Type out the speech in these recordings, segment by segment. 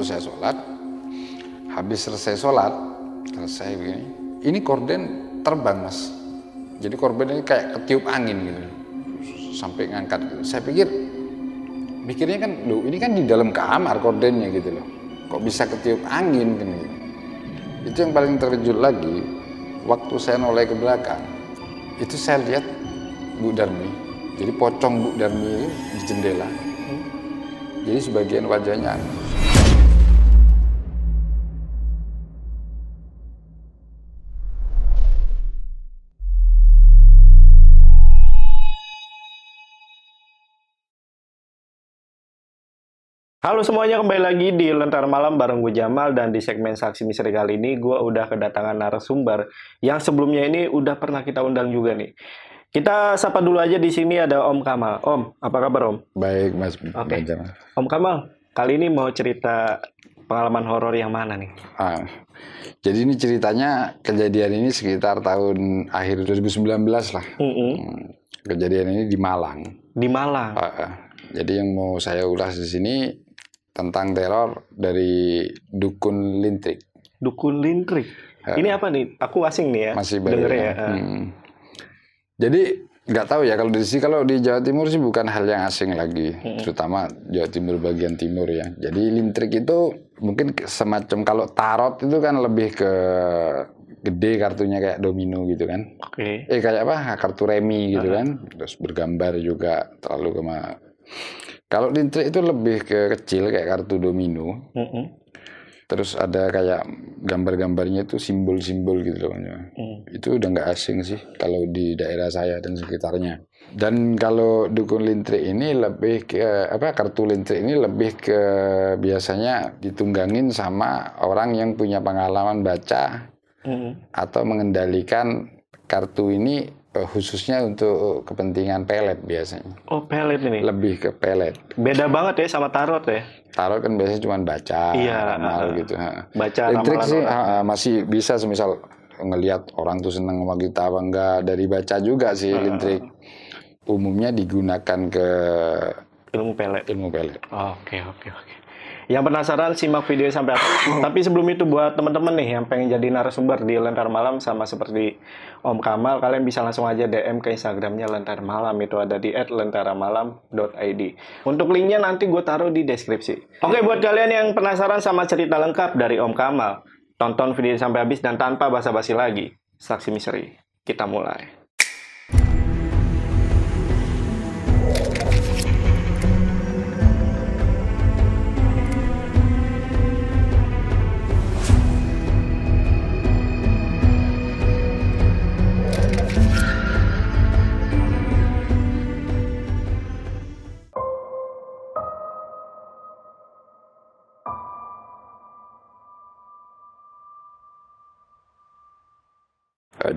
saya sholat, habis selesai sholat, selesai begini, ini korden terbang mas. Jadi korden ini kayak ketiup angin gitu, sampai ngangkat gitu. Saya pikirnya kan, loh ini kan di dalam kamar kordennya gitu loh, kok bisa ketiup angin kan gitu. Itu yang paling terkejut lagi, waktu saya noleh ke belakang, itu saya lihat Bu Darmi, jadi pocong Bu Darmi itu di jendela, jadi sebagian wajahnya. Halo semuanya, kembali lagi di Lentera Malam bareng gue Jamal, dan di segmen Saksi Misteri kali ini gue udah kedatangan narasumber yang sebelumnya ini udah pernah kita undang juga nih. Kita sapa dulu aja, di sini ada Om Kamal. Om, apa kabar Om? Baik Mas Oke. Jamal. Om Kamal, kali ini mau cerita pengalaman horor yang mana nih? Jadi ini ceritanya, kejadian ini sekitar tahun akhir 2019 lah. Kejadian ini di Malang. Di Malang. Jadi yang mau saya ulas di sini tentang teror dari Dukun Lintrik. Dukun Lintrik. Ini apa nih? Aku asing nih ya. Masih baru denger ya. Jadi nggak tahu ya, kalau di Jawa Timur sih bukan hal yang asing lagi, terutama Jawa Timur bagian timur ya. Jadi lintrik itu mungkin semacam, kalau tarot itu kan lebih ke gede kartunya kayak domino gitu kan. Oke. Kayak apa? Kartu remi gitu kan. Terus bergambar juga terlalu Kalau lintrik itu lebih ke kecil kayak kartu domino. Terus ada kayak gambar-gambarnya itu simbol-simbol gitu loh. Itu udah nggak asing sih kalau di daerah saya dan sekitarnya. Dan kalau dukun lintrik ini lebih ke kartu lintrik ini lebih ke biasanya ditunggangin sama orang yang punya pengalaman baca atau mengendalikan kartu ini khususnya untuk kepentingan pelet biasanya. Oh, pelet ini. Lebih ke pelet. Beda banget ya sama tarot ya. Tarot kan biasanya cuma baca, ramal gitu. Baca lintrik ramalan sih orang. masih bisa, semisal ngelihat orang tuh seneng sama kita apa enggak, dari baca juga sih. Lintrik umumnya digunakan ke ilmu pelet. Oke. Yang penasaran simak video sampai akhir. Tapi sebelum itu, buat teman-teman nih yang pengen jadi narasumber di Lentera Malam sama seperti Om Kamal, kalian bisa langsung aja DM ke Instagramnya Lentera Malam, itu ada di @lenteramalam.id. Untuk linknya nanti gue taruh di deskripsi. Oke, buat kalian yang penasaran sama cerita lengkap dari Om Kamal, tonton video sampai habis, dan tanpa basa-basi lagi, Saksi Misteri, kita mulai.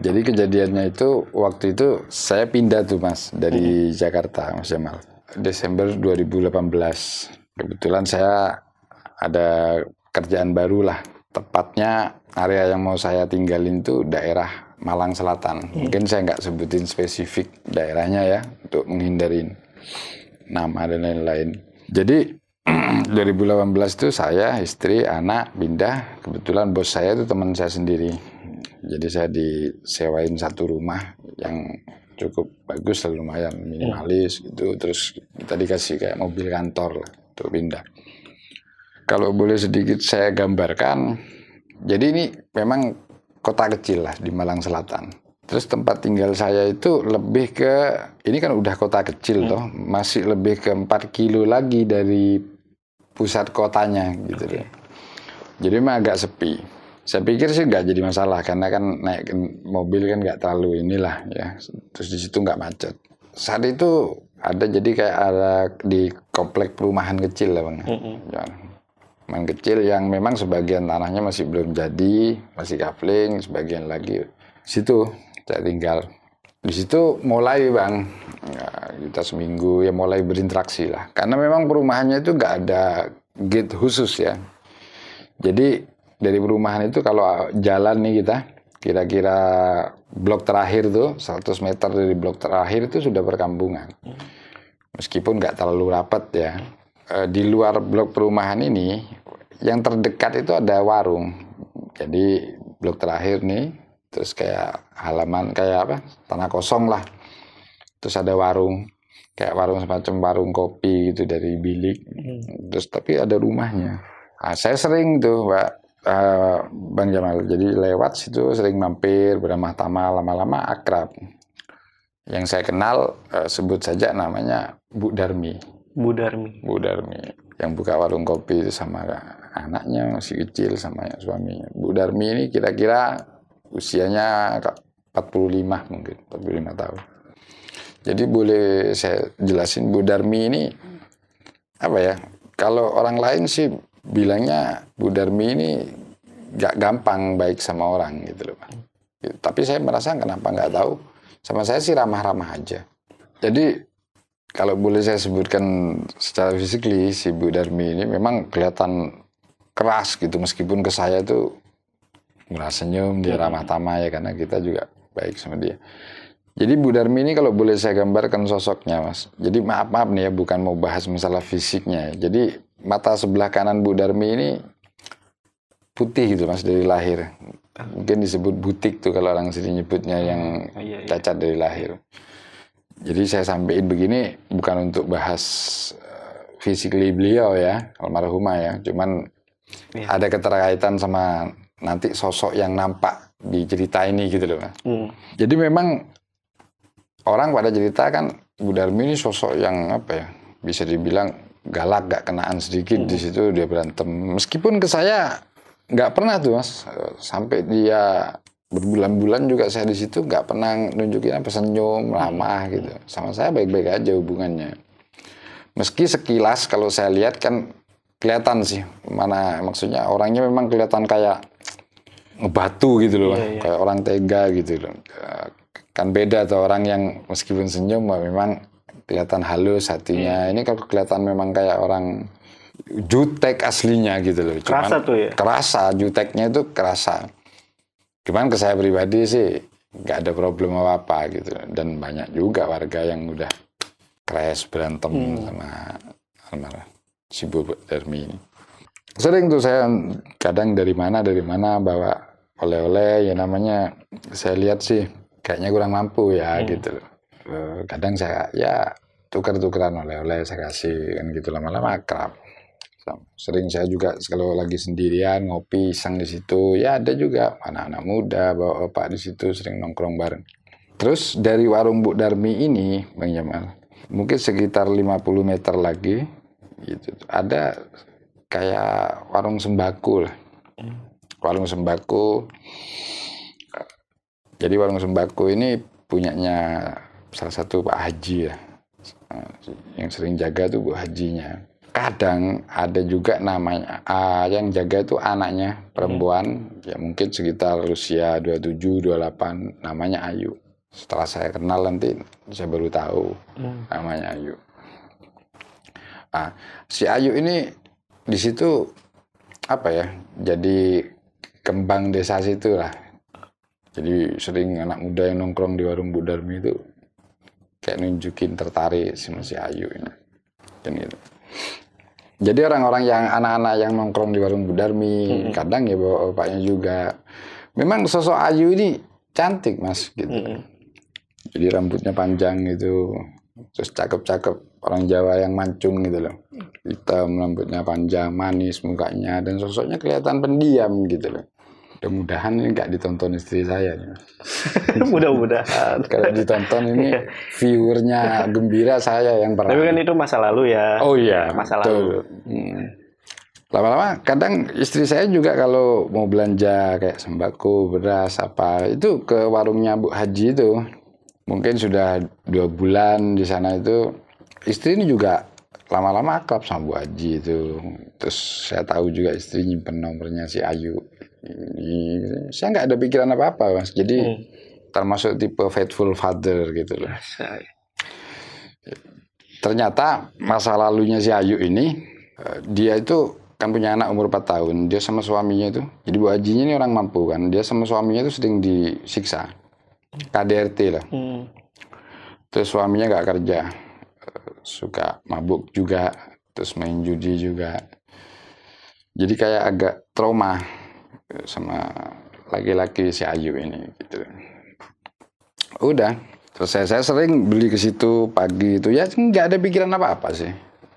Jadi kejadiannya itu, waktu itu saya pindah tuh Mas dari Jakarta, Mas Jamal. Desember 2018. Kebetulan saya ada kerjaan baru lah. Tepatnya area yang mau saya tinggalin tuh daerah Malang Selatan. Mungkin saya nggak sebutin spesifik daerahnya ya, untuk menghindarin nama dan lain-lain. Jadi 2018 itu saya, istri, anak pindah. Kebetulan bos saya itu teman saya sendiri. Jadi saya disewain satu rumah yang cukup bagus lah, lumayan minimalis gitu. Terus kita dikasih kayak mobil kantor lah untuk pindah. Kalau boleh sedikit saya gambarkan, jadi ini memang kota kecil lah di Malang Selatan. Terus tempat tinggal saya itu lebih ke, ini kan udah kota kecil toh, masih lebih ke 4 kilo lagi dari pusat kotanya gitu deh. Jadi memang agak sepi. Saya pikir sih nggak jadi masalah, karena kan naik mobil kan nggak terlalu inilah ya. Terus di situ nggak macet. Saat itu jadi kayak ada di komplek perumahan kecil lah Bang. Ya, perumahan kecil yang memang sebagian tanahnya masih belum jadi, masih kapling, sebagian lagi. Situ saya tinggal. Di situ mulai Bang, ya, kita seminggu ya mulai berinteraksi lah. Karena memang perumahannya itu nggak ada gate khusus ya. Jadi dari perumahan itu kalau jalan nih kita, kira-kira blok terakhir tuh, 100 meter dari blok terakhir itu sudah perkampungan. Meskipun nggak terlalu rapat ya. Di luar blok perumahan ini, yang terdekat itu ada warung. Jadi blok terakhir nih, terus kayak halaman kayak apa, tanah kosong lah. Terus ada warung, kayak warung semacam warung kopi gitu dari bilik. Terus tapi ada rumahnya. Nah, saya sering tuh Bang Jamal, jadi lewat situ sering mampir, beramah tamah, lama-lama akrab. Yang saya kenal sebut saja namanya Bu Darmi. Bu Darmi. Bu Darmi yang buka warung kopi itu sama anaknya masih kecil sama suaminya. Bu Darmi ini kira-kira usianya 45 mungkin, 45 tahun. Jadi boleh saya jelasin Bu Darmi ini apa ya? Kalau orang lain sih bilangnya Bu Darmi ini gak gampang baik sama orang gitu loh, Pak. Tapi saya merasa kenapa nggak tahu, sama saya sih ramah-ramah aja. Jadi kalau boleh saya sebutkan secara fisikly, si Bu Darmi ini memang kelihatan keras gitu, meskipun ke saya tuh murah senyum, dia ramah tamah ya, karena kita juga baik sama dia. Jadi Bu Darmi ini kalau boleh saya gambarkan sosoknya, Mas. Jadi maaf nih ya, bukan mau bahas masalah fisiknya. Jadi mata sebelah kanan Bu Darmi ini putih gitu, Mas, dari lahir. Mungkin disebut butik tuh kalau orang sini nyebutnya, yang cacat dari lahir. Jadi saya sampaikan begini bukan untuk bahas physically beliau ya, almarhumah ya. Cuman ada keterkaitan sama nanti sosok yang nampak di cerita ini gitu loh, Mas. Jadi memang orang pada cerita kan Bu Darmi ini sosok yang apa ya, bisa dibilang galak, gak kenaan sedikit. Di situ dia berantem. Meskipun ke saya nggak pernah tuh, Mas, sampai dia berbulan-bulan juga saya di situ nggak pernah nunjukin apa, senyum, ramah gitu. Sama saya baik-baik aja hubungannya. Meski sekilas kalau saya lihat kan kelihatan sih, mana maksudnya orangnya memang kelihatan kayak ngebatu gitu loh, kayak orang tega gitu loh. Kan beda tuh orang yang meskipun senyum memang kelihatan halus hatinya. Ini kalau kelihatan memang kayak orang jutek aslinya gitu loh. Kerasa tuh ya? Kerasa, juteknya itu kerasa. Cuman ke saya pribadi sih nggak ada problem apa-apa gitu. Dan banyak juga warga yang udah crash berantem sama si Bu Darmi ini. Sering tuh saya kadang dari mana bawa oleh-oleh, ya namanya saya lihat sih kayaknya kurang mampu ya gitu. Kadang saya ya tuker-tukeran oleh-oleh saya kasih kan gitu, lama-lama akrab. Sering saya juga kalau lagi sendirian ngopi iseng di situ, ya ada juga anak-anak muda bawa opak di situ sering nongkrong bareng. Terus dari warung Bu Darmi ini, Bang Jamal, mungkin sekitar 50 meter lagi gitu, ada kayak warung sembako lah. Warung sembako. Jadi warung sembako ini punyanya salah satu Pak Haji ya. Yang sering jaga tuh Bu Hajinya. Kadang ada juga namanya yang jaga itu anaknya perempuan, ya mungkin sekitar usia 27-28, namanya Ayu. Setelah saya kenal nanti saya baru tahu namanya Ayu. Nah, si Ayu ini di situ apa ya? Jadi kembang desa situ lah. Jadi sering anak muda yang nongkrong di warung Bu Darmi itu kayak nunjukin tertarik sama si Ayu ini. Dan gitu. Jadi orang-orang yang anak-anak yang nongkrong di warung Bu Darmi, kadang ya bawa bapaknya juga. Memang sosok Ayu ini cantik, Mas, gitu. Jadi rambutnya panjang gitu, terus cakep-cakep, orang Jawa yang mancung gitu loh. Hitam, rambutnya panjang, manis mukanya, dan sosoknya kelihatan pendiam gitu loh. Mudah-mudahan ini nggak ditonton istri saya nih. Mudah-mudahan. Kalau ditonton ini viewernya gembira, saya yang pernah. Tapi kan itu masa lalu ya. Oh iya, masa betul. lalu. Lama-lama kadang istri saya juga kalau mau belanja kayak sembako, beras apa, itu ke warungnya Bu Haji itu. Mungkin sudah 2 bulan di sana itu. Istri ini juga lama-lama akrab sama Bu Haji itu. Terus saya tahu juga istri nyimpen nomornya si Ayu. Saya nggak ada pikiran apa-apa, Mas. Jadi termasuk tipe faithful father gitu loh. Ternyata masa lalunya si Ayu ini, dia itu kan punya anak umur 4 tahun. Dia sama suaminya itu, jadi Bu Hajinya ini orang mampu kan. Dia sama suaminya itu sering disiksa, KDRT lah. Terus suaminya nggak kerja, suka mabuk juga, terus main judi juga. Jadi kayak agak trauma sama laki-laki si Ayu ini gitu. Udah, selesai. Saya sering beli ke situ pagi itu ya, nggak ada pikiran apa-apa sih.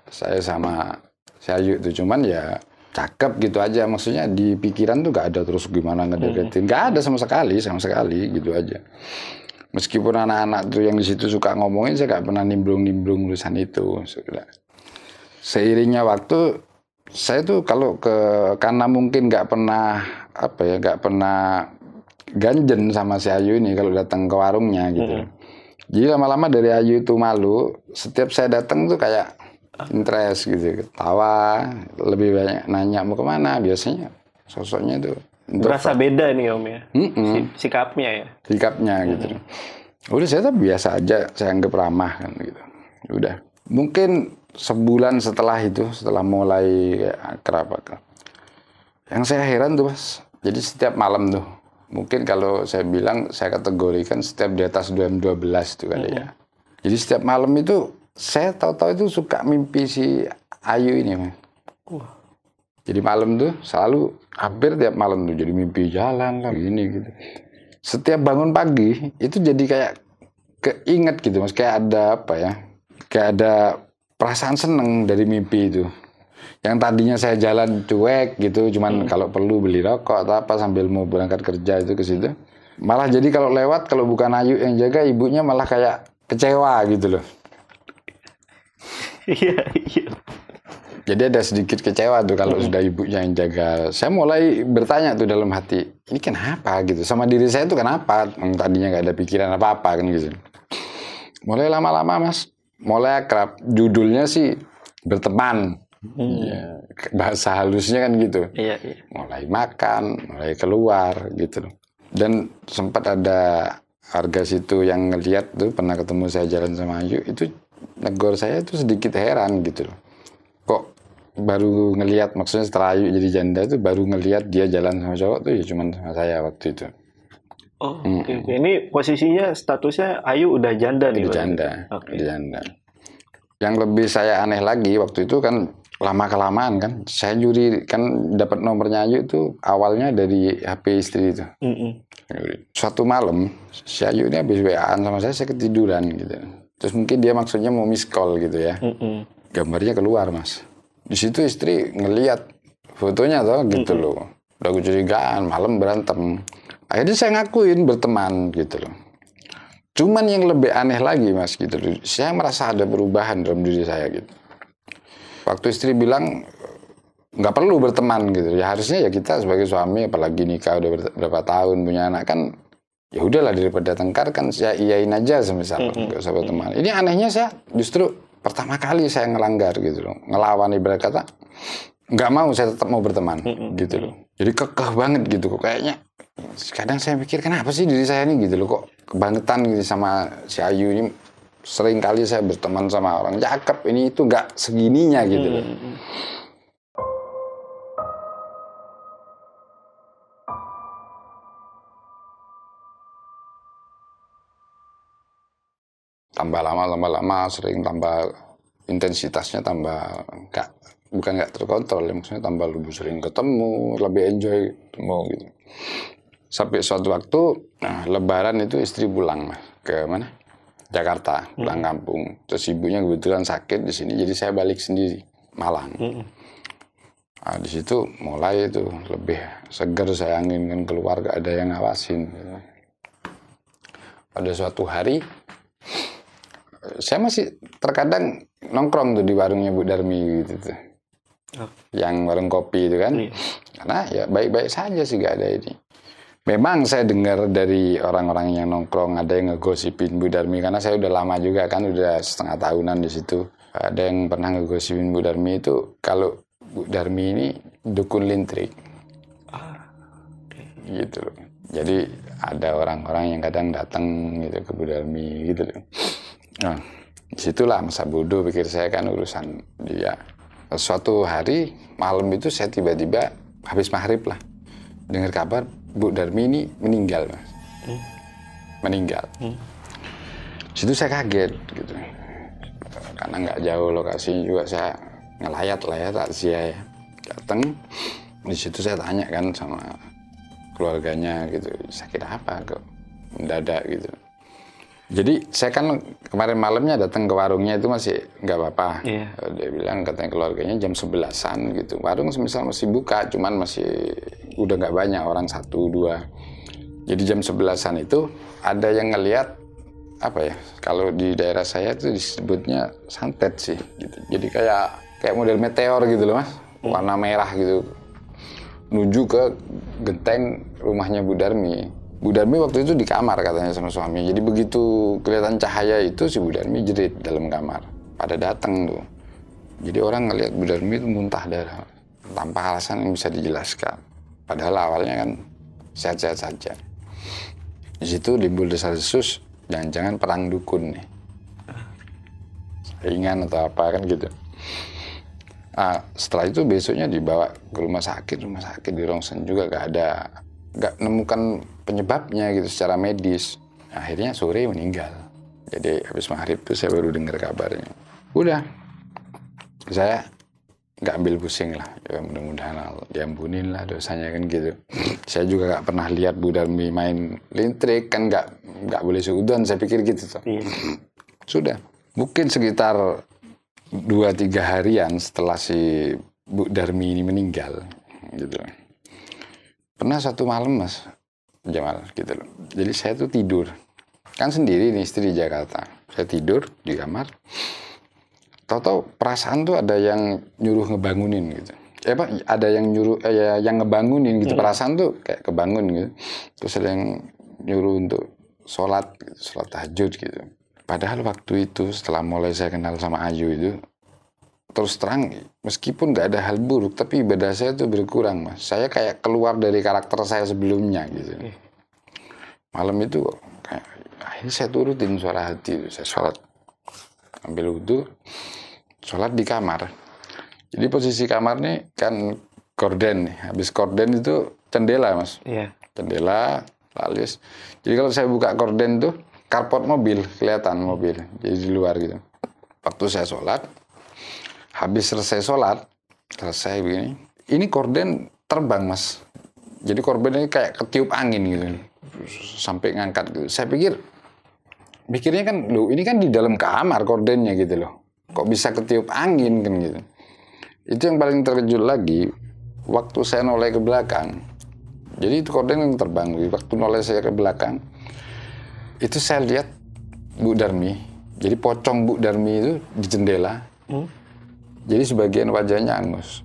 Saya sama si Ayu itu cuman ya cakep gitu aja, maksudnya di pikiran tuh nggak ada terus gimana ngedeketin, nggak ada sama sekali gitu aja. Meskipun anak-anak tuh yang di situ suka ngomongin, saya nggak pernah nimbrung urusan itu. Sudah. Seiringnya waktu, saya tuh kalau karena mungkin nggak pernah ganjen sama si Ayu ini kalau datang ke warungnya gitu. Jadi lama-lama dari Ayu itu malu, setiap saya datang tuh kayak interest gitu, ketawa, lebih banyak nanya mau kemana, biasanya sosoknya tuh. Berasa beda nih Om ya, sikapnya ya. Sikapnya gitu. Udah saya tuh biasa aja, saya anggap ramah kan gitu. Udah. Mungkin sebulan setelah itu, setelah mulai akrab, yang saya heran tuh Mas, jadi setiap malam tuh, mungkin kalau saya bilang, saya kategorikan setiap di atas jam 12 itu kali ya. Jadi setiap malam itu, saya tahu-tahu itu suka mimpi si Ayu ini Mas. Jadi malam tuh selalu, hampir tiap malam tuh, jadi mimpi jalan lah, gini gitu. Setiap bangun pagi, itu jadi kayak keinget gitu Mas, kayak ada kayak ada perasaan seneng dari mimpi itu. Yang tadinya saya jalan cuek gitu, cuman kalau perlu beli rokok atau apa sambil mau berangkat kerja itu ke situ. Malah jadi kalau lewat, kalau bukan Ayu yang jaga, ibunya malah kayak kecewa gitu loh. Iya. Jadi ada sedikit kecewa tuh kalau sudah ibunya yang jaga. Saya mulai bertanya tuh dalam hati, ini kenapa gitu? Sama diri saya tuh kenapa? Tadinya nggak ada pikiran apa-apa kan gitu. Mulai lama-lama Mas, mulai akrab. Judulnya sih berteman. Ya, bahasa halusnya kan gitu. Iya. Mulai makan, mulai keluar gitu. Dan sempat ada warga situ yang ngeliat tuh, pernah ketemu saya jalan sama Ayu, itu negor saya tuh sedikit heran gitu loh. Kok baru ngeliat, maksudnya setelah Ayu jadi janda itu baru ngeliat dia jalan sama cowok tuh ya cuman sama saya waktu itu. Oh, oke. Ini posisinya statusnya Ayu udah janda nih. Udah janda. Udah janda. Yang lebih saya aneh lagi waktu itu kan lama-kelamaan kan, saya nyuri kan dapat nomornya Ayu itu awalnya dari HP istri itu. Suatu malam si Ayu ini habis WA-an sama saya ketiduran gitu. Terus mungkin dia maksudnya mau miss call gitu ya. Gambarnya keluar Mas. Di situ istri ngelihat fotonya toh gitu loh. Udah kecurigaan, malam berantem. Akhirnya saya ngakuin berteman gitu loh. Cuman yang lebih aneh lagi Mas gitu loh. Saya merasa ada perubahan dalam diri saya gitu. Waktu istri bilang nggak perlu berteman gitu. Ya harusnya ya kita sebagai suami, apalagi nikah udah berapa tahun punya anak kan, ya udahlah daripada tengkar kan saya iyain aja semisal nggak usah berteman. Ini anehnya saya justru pertama kali saya ngelanggar gitu loh, ngelawan ibarat kata, nggak mau, saya tetap mau berteman gitu loh. Jadi kekeh banget gitu kok kayaknya. Kadang saya pikir kenapa sih diri saya ini gitu loh, kok kebangetan gitu sama si Ayu ini. Sering kali saya berteman sama orang cakep, ini itu nggak segininya gitu loh. Tambah lama sering tambah intensitasnya tambah bukan nggak terkontrol ya, maksudnya tambah lebih sering ketemu, lebih enjoy ketemu gitu. Sampai suatu waktu Lebaran itu istri pulang ke mana? Jakarta, pulang kampung. Terus ibunya kebetulan sakit di sini, jadi saya balik sendiri Malang. Nah, di situ mulai itu lebih seger, saya anginkan keluar, gak ada yang ngawasin. Pada suatu hari saya masih terkadang nongkrong tuh di warungnya Bu Darmi gitu tuh. Yang warung kopi itu kan. Karena ya baik-baik saja sih, gak ada ini. Memang saya dengar dari orang-orang yang nongkrong ada yang ngegosipin Bu Darmi, karena saya udah lama juga kan, udah setengah tahunan di situ. Ada yang pernah ngegosipin Bu Darmi itu kalau Bu Darmi ini dukun lintrik. Gitu loh. Jadi ada orang-orang yang kadang datang gitu ke Bu Darmi gitu loh. Nah, disitulah masa bodoh pikir saya kan urusan dia. Suatu hari malam itu saya tiba-tiba habis maghrib lah dengar kabar Bu Darmi ini meninggal, Mas. Meninggal. Situ saya kaget gitu. Karena nggak jauh lokasinya juga, saya ngelayat lah ya, takziah ya. Datang, Di situ saya tanya kan sama keluarganya gitu, sakit apa kok mendadak gitu. Jadi saya kan kemarin malamnya datang ke warungnya itu masih nggak apa-apa. Iya. Dia bilang katanya keluarganya jam 11-an gitu. Warung semisal masih buka, cuman masih udah nggak banyak orang, 1-2. Jadi jam 11-an itu ada yang ngelihat apa ya? Kalau di daerah saya itu disebutnya santet sih gitu. Jadi kayak model meteor gitu loh Mas. Warna merah gitu. Menuju ke genteng rumahnya Bu Darmi. Bu Darmi waktu itu di kamar katanya sama suami. Jadi begitu kelihatan cahaya itu si Bu Darmi jerit dalam kamar. Pada datang tuh. Jadi orang ngelihat Bu Darmi itu muntah darah tanpa alasan yang bisa dijelaskan. Padahal awalnya kan sehat-sehat saja. Di situ timbul desas-desus, jangan-jangan perang dukun nih. Saingan atau apa kan gitu. Nah, setelah itu besoknya dibawa ke rumah sakit di Rongsen juga nggak nemukan penyebabnya gitu secara medis. Akhirnya sore meninggal. Jadi habis maghrib tuh saya baru dengar kabarnya. Udah, saya nggak ambil pusing lah. Ya, mudah-mudahan Allah diampunin lah dosanya kan gitu. Saya juga nggak pernah lihat Bu Darmi main lintrik kan, nggak boleh seudon. Saya pikir gitu tuh. Sudah, mungkin sekitar 2-3 harian setelah si Bu Darmi ini meninggal gitu. Pernah satu malam Mas Jamal gitu loh. Jadi saya tuh tidur. Kan sendiri nih, istri di Jakarta. Saya tidur di kamar. Tahu-tahu perasaan tuh ada yang nyuruh ngebangunin gitu. Ada yang nyuruh yang ngebangunin gitu. Perasaan tuh kayak kebangun gitu. Terus ada yang nyuruh untuk sholat gitu, sholat tahajud gitu. Padahal waktu itu setelah mulai saya kenal sama Ayu itu, terus terang, meskipun nggak ada hal buruk, tapi ibadah saya itu berkurang, Mas. Saya kayak keluar dari karakter saya sebelumnya, gitu. Malam itu, akhirnya saya turutin suara hati itu. Saya sholat, ambil wudhu, sholat di kamar. Jadi posisi kamar nih kan gorden nih. Habis gorden itu jendela, Mas. Iya. Jendela, lalu. Jadi kalau saya buka gorden tuh, karpot mobil, kelihatan mobil. Jadi di luar gitu. Waktu saya sholat, habis selesai begini, ini korden terbang Mas. Jadi korden ini kayak ketiup angin gitu, sampai ngangkat gitu. Saya mikirnya kan, loh ini kan di dalam kamar kordennya gitu loh. Kok bisa ketiup angin kan gitu. Itu yang paling terkejut lagi, waktu saya noleh ke belakang. Jadi itu korden yang terbang. Waktu noleh saya ke belakang, itu saya lihat Bu Darmi. Jadi pocong Bu Darmi itu di jendela. Jadi sebagian wajahnya angus.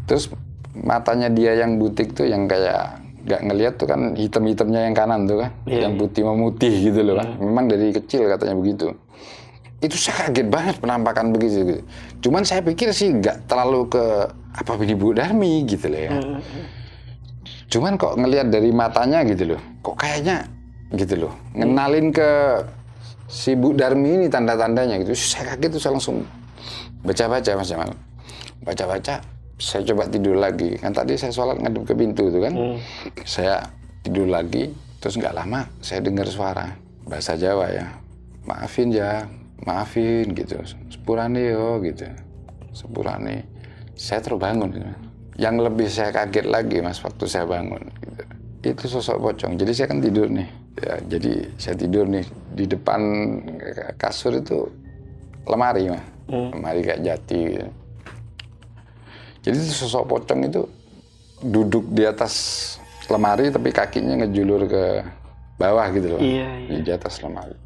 Terus matanya dia yang butik tuh yang kayak nggak ngelihat tuh kan hitam-hitamnya yang kanan tuh kan. Yang putih memutih gitu loh kan. Memang dari kecil katanya begitu. Itu saya kaget banget penampakan begitu gitu. Cuman saya pikir sih nggak terlalu ke apa ini Bu Darmi gitu loh ya. Cuman kok ngelihat dari matanya gitu loh. Kok kayaknya gitu loh. Ngenalin ke si Bu Darmi ini tanda-tandanya gitu. Saya kaget tuh, saya langsung baca-baca Mas Jamal. Baca-baca, saya coba tidur lagi. Kan tadi saya sholat ngadep ke pintu itu kan. Saya tidur lagi, terus nggak lama saya dengar suara bahasa Jawa ya. Maafin ya, maafin gitu. Sepurane yo gitu. Sepurane. Saya terbangun gitu. Yang lebih saya kaget lagi Mas waktu saya bangun gitu. Itu sosok pocong. Jadi saya kan tidur nih. Ya, jadi saya tidur nih di depan kasur itu lemari Mas. Lemari kayak jati gitu. Jadi sosok pocong itu duduk di atas lemari tapi kakinya ngejulur ke bawah gitu loh. Di atas lemari.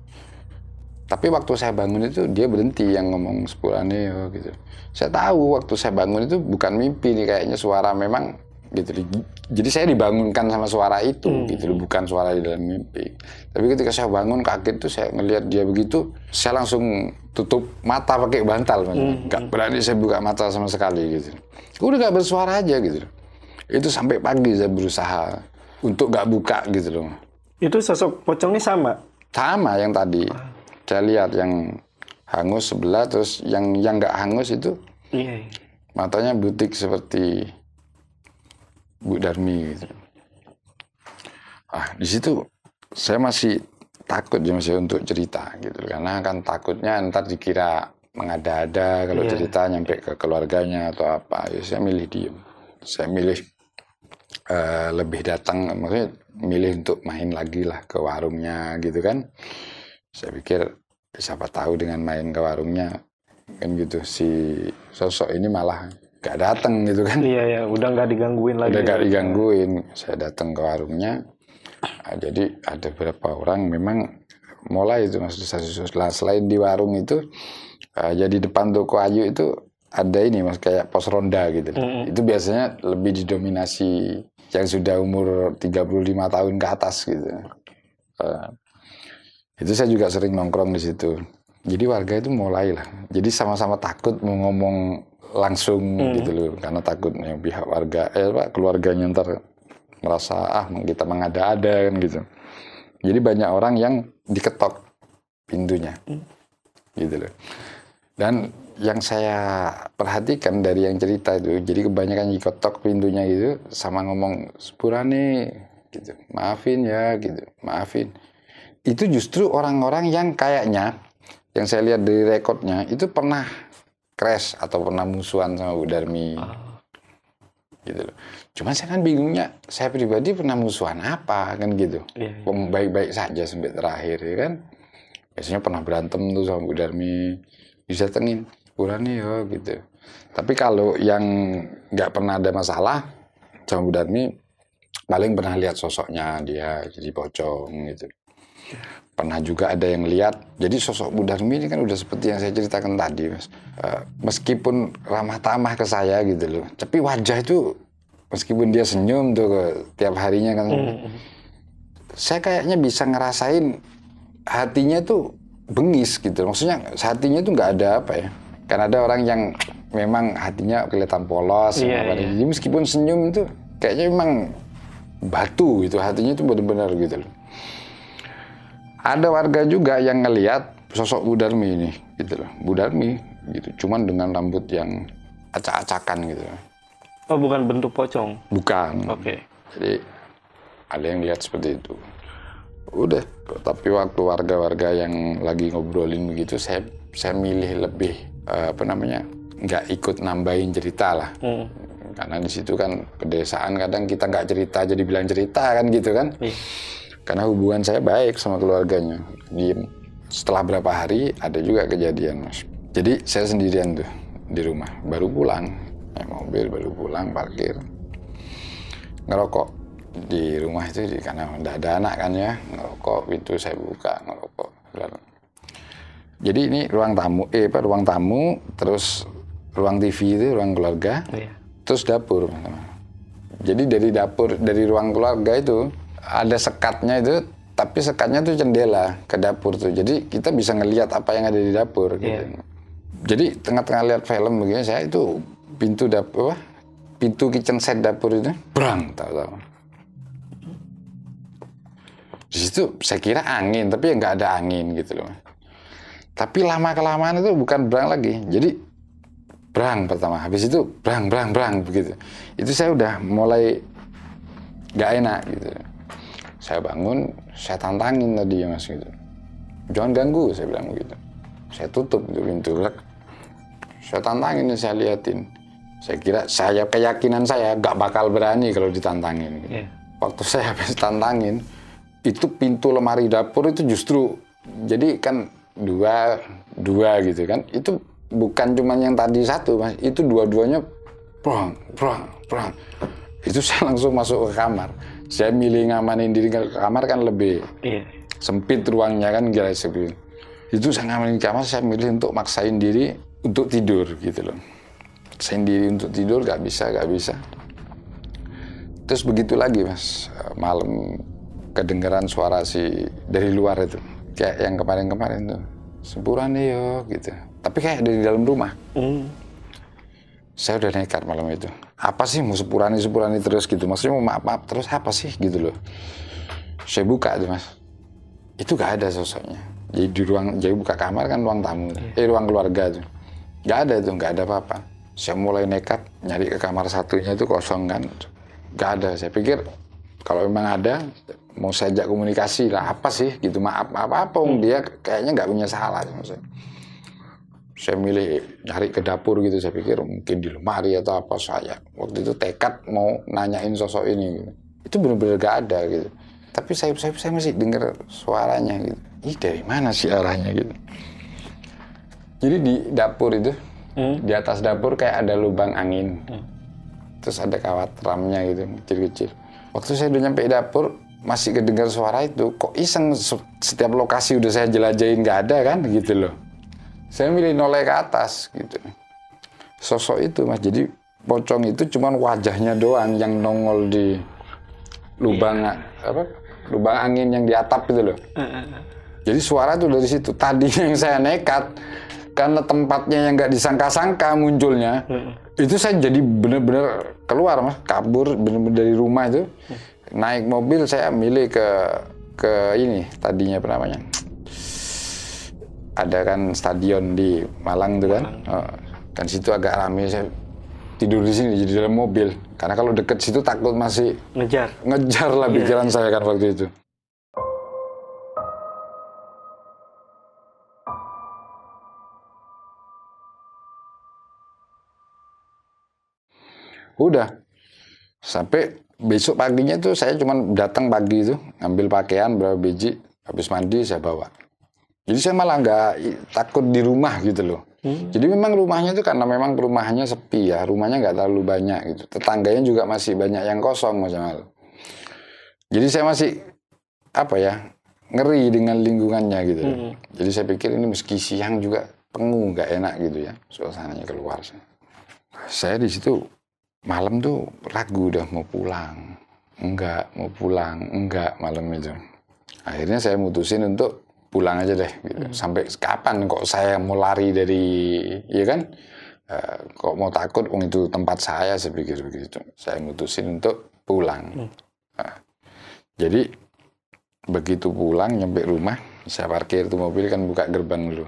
Tapi waktu saya bangun itu dia berhenti yang ngomong sepurane gitu. Saya tahu waktu saya bangun itu bukan mimpi nih, kayaknya suara memang gitu. Jadi saya dibangunkan sama suara itu gitu loh, bukan suara di dalam mimpi. Tapi ketika saya bangun kaget tuh saya ngelihat dia begitu, saya langsung tutup mata pakai bantal, nggak berani saya buka mata sama sekali gitu. Udah nggak bersuara aja gitu. Itu sampai pagi saya berusaha untuk nggak buka gitu loh. Itu sosok pocongnya sama? Sama yang tadi. Saya lihat yang hangus sebelah, terus yang nggak hangus itu matanya butik seperti Bu Darmi gitu. Di situ saya masih takut ya masih untuk cerita gitu, karena kan takutnya ntar dikira mengada-ada kalau cerita nyampe ke keluarganya atau apa. Ya saya milih diem. saya milih lebih datang, maksudnya milih untuk main lagi lah ke warungnya gitu kan. Saya pikir siapa tahu dengan main ke warungnya kan gitu, si sosok ini malah gak datang gitu kan. Iya ya, udah nggak digangguin lagi. Udah gak digangguin. Saya datang ke warungnya, jadi ada beberapa orang memang mulai itu Mas Desa-Desa. Selain di warung itu, jadi depan toko Ayu itu ada ini Mas, kayak pos ronda gitu. Itu biasanya lebih didominasi yang sudah umur 35 tahun ke atas gitu. Itu saya juga sering nongkrong di situ. Jadi warga itu mulai lah. Jadi sama-sama takut mau ngomong langsung gitu loh, karena takutnya pihak warga, keluarganya ntar merasa kita mengada-ada kan gitu. Jadi banyak orang yang diketok pintunya, gitu loh. Dan yang saya perhatikan dari yang cerita itu, jadi kebanyakan diketok pintunya gitu, sama ngomong Sepurane, gitu, maafin ya, gitu, maafin. Itu justru orang-orang yang kayaknya, yang saya lihat dari rekodnya, itu pernah crash atau pernah musuhan sama Bu Darmi, gitu loh. Cuman saya kan bingungnya, saya pribadi pernah musuhan apa kan gitu, baik-baik saja sampai terakhir ya kan. Biasanya pernah berantem tuh sama Bu Darmi, didatengin Sepurane ya gitu. Tapi kalau yang nggak pernah ada masalah sama Bu Darmi, paling pernah lihat sosoknya dia jadi pocong gitu. Pernah juga ada yang lihat, jadi sosok Bu Darmi ini kan udah seperti yang saya ceritakan tadi Mas. Meskipun ramah tamah ke saya gitu loh, tapi wajah itu meskipun dia senyum tuh tiap harinya kan, saya kayaknya bisa ngerasain hatinya tuh bengis gitu. Maksudnya hatinya tuh nggak ada apa ya. Kan ada orang yang memang hatinya kelihatan polos, jadi meskipun senyum itu kayaknya memang batu gitu, hatinya itu benar-benar gitu loh. Ada warga juga yang ngelihat sosok Bu Darmi ini, gitu loh. Bu Darmi, gitu. Cuman dengan rambut yang acak-acakan gitu. Oh, bukan bentuk pocong? Bukan. Oke. Jadi ada yang lihat seperti itu. Udah. Tapi waktu warga-warga yang lagi ngobrolin begitu, saya milih lebih nggak ikut nambahin cerita lah. Karena di situ kan pedesaan kadang kita nggak cerita jadi bilang cerita kan gitu kan. Karena hubungan saya baik sama keluarganya. Setelah berapa hari ada juga kejadian Mas. Jadi saya sendirian tuh di rumah, baru pulang, naik mobil baru pulang, parkir, ngerokok di rumah itu karena udah ada anak kan ya, ngerokok, pintu saya buka, ngerokok. Jadi ini ruang tamu, terus ruang TV itu ruang keluarga, terus dapur. Jadi dari ruang keluarga itu ada sekatnya itu, tapi sekatnya tuh jendela ke dapur tuh. Jadi kita bisa ngelihat apa yang ada di dapur. Gitu. Jadi tengah-tengah lihat film begini, saya itu pintu kitchen set dapur itu, brang, tahu-tahu. Di situ saya kira angin, tapi ya nggak ada angin gitu loh. Tapi lama-kelamaan itu bukan brang lagi, jadi brang pertama, habis itu brang begitu. Itu saya udah mulai nggak enak gitu. Saya bangun, saya tantangin tadi ya Mas gitu. Jangan ganggu, saya bilang begitu. Saya tutup pintu. Saya tantangin, saya liatin. Saya kira, keyakinan saya gak bakal berani kalau ditantangin. Gitu. Waktu saya habis tantangin, itu pintu lemari dapur itu justru, jadi kan dua gitu kan. Itu bukan cuma yang tadi satu Mas, itu dua-duanya prang. Itu saya langsung masuk ke kamar. Saya milih ngamanin diri ke kamar kan lebih sempit ruangnya kan, itu saya ngamanin kamar, saya milih untuk maksain diri untuk tidur gitu loh. Maksain diri untuk tidur gak bisa. Terus begitu lagi Mas, malam kedengeran suara dari luar itu, kayak yang kemarin tuh, Sepurane yo gitu. Tapi kayak dari dalam rumah. Saya udah nekat malam itu. Apa sih mau sepurani terus gitu? Maksudnya mau maaf terus apa sih gitu loh. Saya buka tuh Mas. Itu gak ada sosoknya. Jadi buka kamar kan ruang tamu. Ruang keluarga tuh. Gak ada apa-apa. Saya mulai nekat nyari ke kamar satunya itu kosong kan. Gak ada. Saya pikir kalau memang ada mau saya ajak komunikasi lah, apa sih gitu, maaf apa dia kayaknya nggak punya salah maksudnya. Saya milih nyari ke dapur gitu, saya pikir mungkin di lemari atau apa. Saya waktu itu tekad mau nanyain sosok ini gitu. Itu benar-benar gak ada gitu. Tapi saya masih dengar suaranya gitu. Ih, dari mana sih arahnya gitu. Jadi di dapur itu, di atas dapur kayak ada lubang angin. Terus ada kawat ramnya gitu, kecil-kecil. Waktu saya udah nyampe dapur, masih kedengar suara itu. Kok iseng, setiap lokasi udah saya jelajahin gak ada kan gitu loh. Saya milih noleh ke atas gitu. Sosok itu Mas, jadi pocong itu cuman wajahnya doang yang nongol di lubang lubang angin yang di atap gitu loh. Jadi suara tuh dari situ. Tadi yang saya nekat karena tempatnya yang nggak disangka-sangka munculnya, itu saya jadi bener-bener keluar Mas, kabur bener-bener dari rumah itu. Naik mobil saya milih ke ini tadinya apa namanya? Ada kan stadion di Malang tuh kan, kan situ agak rame, saya tidur di sini jadi dalam mobil karena kalau deket situ takut masih ngejar lah pikiran saya kan waktu itu. Udah sampai besok paginya tuh saya cuma datang pagi itu ngambil pakaian berapa biji, habis mandi saya bawa. Jadi saya malah nggak takut di rumah gitu loh. Jadi memang rumahnya itu karena memang perumahannya sepi ya, rumahnya nggak terlalu banyak gitu. Tetangganya juga masih banyak yang kosong Mas Jamal. Jadi saya masih apa ya, ngeri dengan lingkungannya gitu. Jadi saya pikir ini meski siang juga pengu, nggak enak gitu ya suasananya keluar. Saya di situ malam tuh ragu udah mau pulang, enggak malam itu. Akhirnya saya mutusin untuk pulang aja deh gitu. Sampai kapan kok saya mau lari dari, ya kan, kok mau takut, itu tempat saya pikir begitu. Saya mutusin untuk pulang. Jadi begitu pulang nyampe rumah, saya parkir tuh mobil kan, buka gerbang dulu,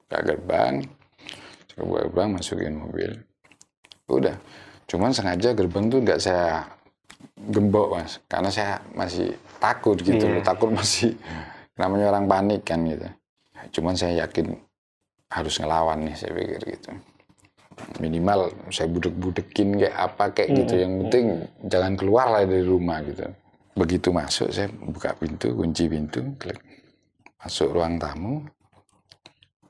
buka gerbang, masukin mobil. Udah, cuman sengaja gerbang tuh nggak saya gembok Mas, karena saya masih takut gitu loh, takut masih. Namanya orang panik kan gitu. Cuman saya yakin harus ngelawan nih, saya pikir gitu. Minimal saya budek-budekin kayak apa kayak gitu. Yang penting jangan keluar lah dari rumah gitu. Begitu masuk saya buka pintu, kunci pintu, klik. Masuk ruang tamu.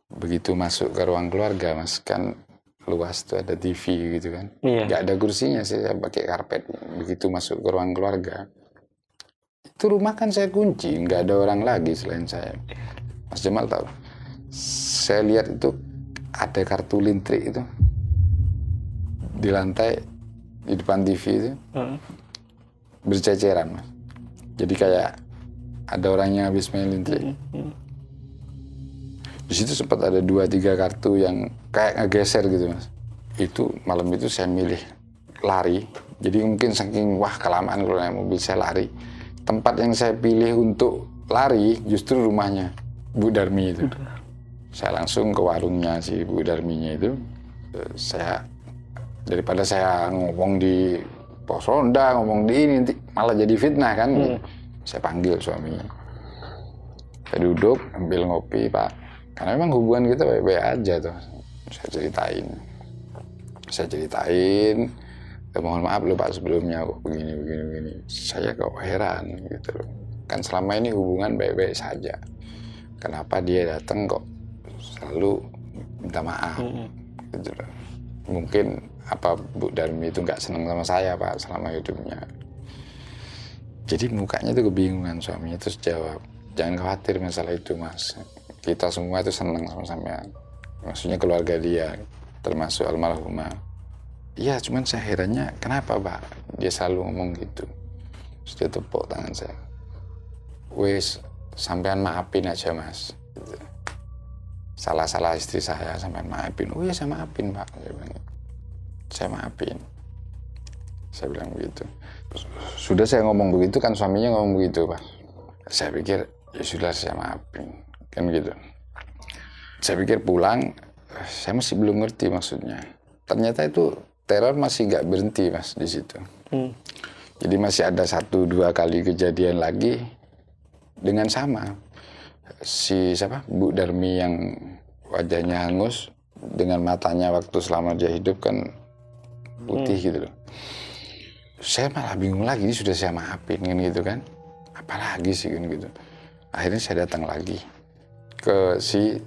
Begitu masuk ke ruang keluarga Mas, kan luas tuh ada TV gitu kan. Nggak ada kursinya, saya pakai karpet. Begitu masuk ke ruang keluarga, itu rumah kan saya kunci, nggak ada orang lagi selain saya. Mas Jamal tahu, saya lihat itu ada kartu lintrik itu di lantai di depan TV itu berceceran Mas. Jadi kayak ada orangnya habis main lintrik. Di situ sempat ada 2-3 kartu yang kayak ngegeser gitu Mas. Itu malam itu saya milih lari. Jadi mungkin saking kelamaan kalau naik mobil saya lari. Tempat yang saya pilih untuk lari justru rumahnya Bu Darmi itu. Saya langsung ke warungnya si Bu Darminya itu. Saya daripada saya ngomong di pos ronda, ngomong di ini, malah jadi fitnah kan. Saya panggil suaminya. Saya duduk ambil ngopi Pak. Karena memang hubungan kita baik-baik aja tuh. Saya ceritain. Mohon maaf loh Pak sebelumnya kok begini. Saya kok heran gitu loh. Kan selama ini hubungan baik-baik saja. Kenapa dia datang kok selalu minta maaf gitu loh. Mungkin apa Bu Darmi itu nggak senang sama saya Pak selama hidupnya. Jadi mukanya itu kebingungan, suaminya terus jawab, jangan khawatir masalah itu Mas. Kita semua itu senang sama sampean. Maksudnya keluarga dia, termasuk almarhumah. Iya, cuman saya herannya kenapa Pak dia selalu ngomong gitu. Terus dia tepuk tangan saya. Wes, sampean maafin aja Mas. Gitu. Salah-salah istri saya, sampean maafin. Oh iya saya maafin Pak. Saya maafin. Saya bilang begitu. Sudah saya ngomong begitu kan suaminya ngomong begitu Pak. Saya pikir ya sudah saya maafin. Kan gitu. Saya pikir pulang, saya masih belum ngerti maksudnya. Ternyata itu teror masih nggak berhenti Mas di situ. Jadi masih ada 1-2 kali kejadian lagi dengan sama. Si Bu Darmi yang wajahnya hangus dengan matanya waktu selama dia hidup kan putih gitu loh. Saya malah bingung lagi, ini sudah saya maafin kan gitu kan, apalagi sih kan gitu. Akhirnya saya datang lagi ke si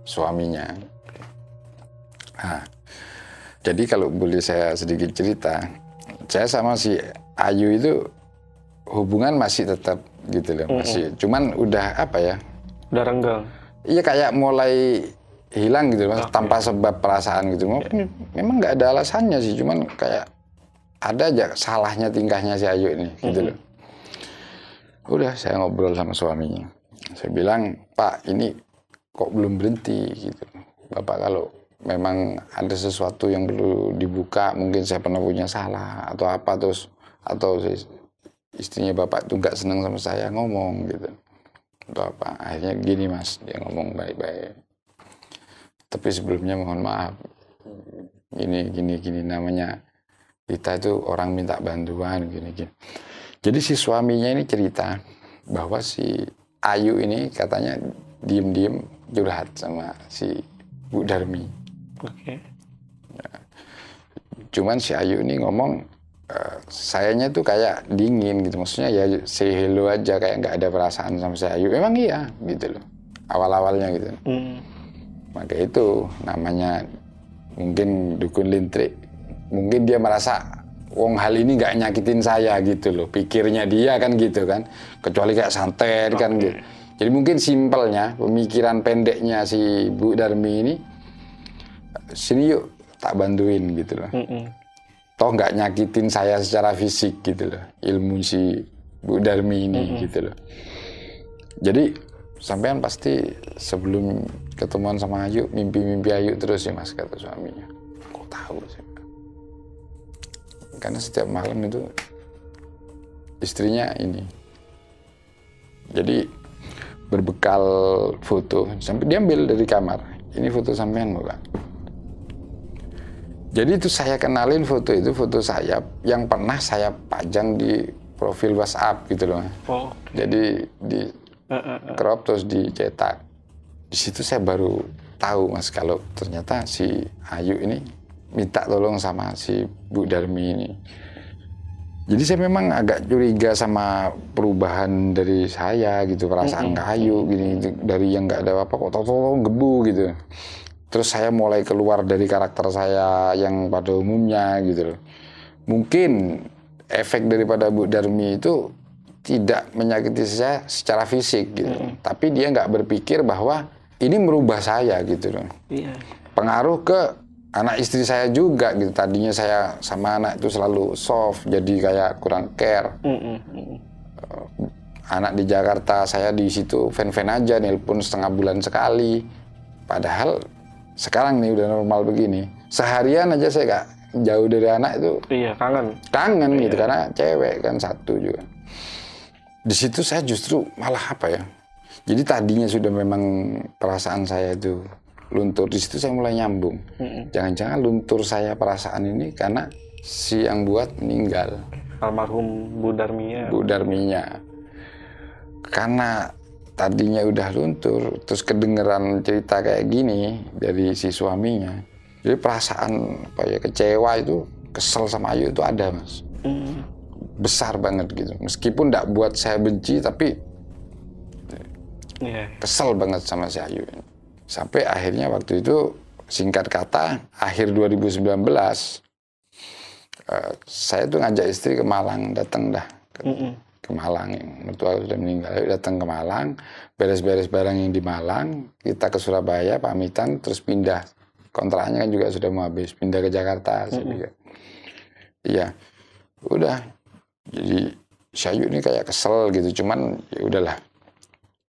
suaminya. Nah, jadi kalau boleh saya sedikit cerita, saya sama si Ayu itu hubungan masih tetap gitu loh, masih. Cuman udah apa ya? Udah renggang. Iya kayak mulai hilang gitu mas, tanpa sebab perasaan gitu. Memang nggak ada alasannya sih, cuman kayak ada aja salahnya tingkahnya si Ayu ini gitu loh. Udah saya ngobrol sama suaminya. Saya bilang, Pak ini kok belum berhenti gitu. Bapak kalau memang ada sesuatu yang perlu dibuka, mungkin saya pernah punya salah atau apa terus, atau istrinya Bapak tuh nggak senang sama saya ngomong gitu. Atau apa. Akhirnya gini mas, dia ngomong baik-baik. Tapi sebelumnya mohon maaf, gini namanya kita itu orang minta bantuan gini. Jadi si suaminya ini cerita bahwa si Ayu ini katanya diem-diem curhat sama si Bu Darmi. Oke. Cuman si Ayu ini ngomong sayanya tuh kayak dingin gitu, maksudnya ya say hello aja, kayak nggak ada perasaan sama si Ayu. Memang iya gitu loh, awal-awalnya gitu. Maka itu namanya mungkin dukun lintrik. Mungkin dia merasa wong hal ini nggak nyakitin saya gitu loh, pikirnya dia kan gitu kan, kecuali kayak santet kan gitu. Jadi mungkin simpelnya, pemikiran pendeknya si Bu Darmi ini, sini yuk tak bantuin gitu loh. Toh nggak nyakitin saya secara fisik gitu loh, ilmu si Bu Darmi ini gitu loh. Jadi sampean pasti sebelum ketemuan sama Ayu, mimpi-mimpi Ayu terus ya mas, kata suaminya. Kok tahu sih? Karena setiap malam itu istrinya ini. Jadi berbekal foto, sampai dia ambil dari kamar. Ini foto sampean bukan? Jadi itu saya kenalin foto itu, foto saya yang pernah saya pajang di profil WhatsApp gitu loh. Oh. Jadi di crop terus dicetak. Di situ saya baru tahu mas kalau ternyata si Ayu ini minta tolong sama si Bu Darmi ini. Jadi saya memang agak curiga sama perubahan dari saya gitu, perasaan ke Ayu gini, dari yang nggak ada apa kok tolong gebu gitu. Terus saya mulai keluar dari karakter saya yang pada umumnya gitu loh. Mungkin efek daripada Bu Darmi itu tidak menyakiti saya secara fisik gitu, tapi dia nggak berpikir bahwa ini merubah saya gitu loh. Pengaruh ke anak istri saya juga gitu. Tadinya saya sama anak itu selalu soft, jadi kayak kurang care. Anak di Jakarta, saya di situ fan-fan aja, nelpon setengah bulan sekali. Padahal sekarang nih udah normal begini, seharian aja saya gak jauh dari anak itu. Iya, kangen gitu, karena cewek kan satu juga. Di situ saya justru malah apa ya, jadi tadinya sudah memang perasaan saya itu luntur, di situ saya mulai nyambung. Jangan-jangan luntur saya perasaan ini karena si yang buat meninggal, almarhum Bu Darminya. Bu Darminya. Karena tadinya udah luntur, terus kedengeran cerita kayak gini dari si suaminya, jadi perasaan apa ya, kecewa itu, kesel sama Ayu itu ada mas. Besar banget gitu, meskipun tidak buat saya benci, tapi kesel banget sama si Ayu. Sampai akhirnya waktu itu, singkat kata, akhir 2019, saya tuh ngajak istri ke Malang, datang dah ke Malang, yang mertua sudah meninggal, datang ke Malang, beres-beres barang yang di Malang, kita ke Surabaya, pamitan, terus pindah. Kontraknya kan juga sudah mau habis, pindah ke Jakarta. Iya, udah. Jadi Ayu ini kayak kesel gitu, cuman ya udahlah,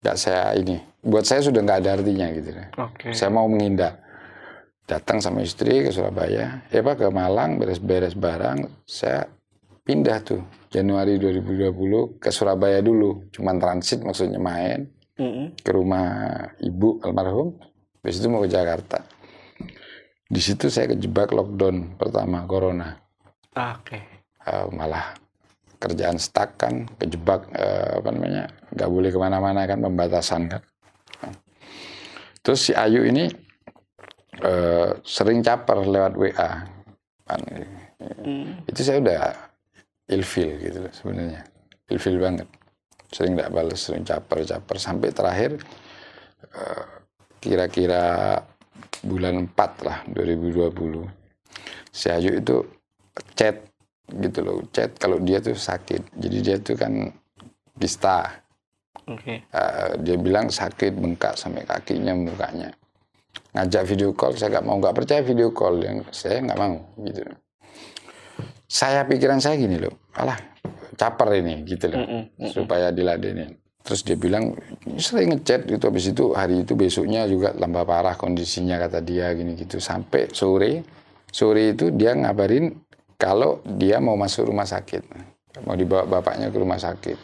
nggak saya ini, buat saya sudah nggak ada artinya gitu. Saya mau menghindar. Datang sama istri ke Surabaya, ke Malang, beres-beres barang, saya pindah tuh Januari 2020 ke Surabaya dulu, cuman transit, maksudnya main ke rumah ibu almarhum, habis itu mau ke Jakarta. Di situ saya kejebak lockdown pertama, corona. Malah kerjaan stuck kan, kejebak nggak boleh kemana-mana kan, pembatasan kan. Terus si Ayu ini sering caper lewat WA. Itu saya udah ilfil gitu loh sebenarnya. Ilfil banget. Sering nggak balas, sering caper sampai terakhir kira-kira bulan 4 lah 2020. Si Ayu itu chat gitu loh, chat kalau dia tuh sakit. Jadi dia tuh kan kista. Dia bilang sakit, bengkak sampai kakinya, mukanya. Ngajak video call, saya nggak percaya video call, yang saya nggak mau gitu. Saya pikiran saya gini loh, alah caper ini gitu loh, supaya diladenin. Terus dia bilang sering ngechat gitu, habis itu hari itu besoknya juga tambah parah kondisinya kata dia gini gitu. Sampai sore itu dia ngabarin kalau dia mau masuk rumah sakit, mau dibawa bapaknya ke rumah sakit.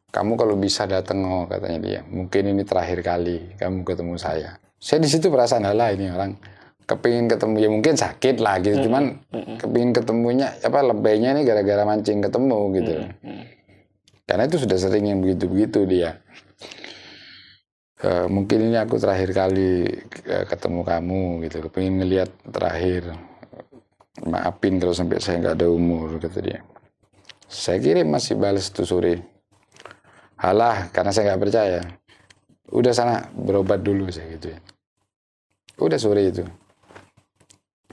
Kamu kalau bisa datang, katanya dia. Mungkin ini terakhir kali kamu ketemu saya. Saya di situ perasaan lah ini orang kepingin ketemu, ya mungkin sakit lah gitu, cuman kepingin ketemunya apa lebaynya ini gara-gara mancing ketemu gitu. Karena itu sudah sering yang begitu-begitu dia. Mungkin ini aku terakhir kali ketemu kamu gitu, kepingin ngelihat terakhir. Maafin kalau sampai saya nggak ada umur, kata dia. Saya kirim masih balas tuh sore. Halah, karena saya nggak percaya. Udah sana berobat dulu saya gitu ya. Udah sore itu.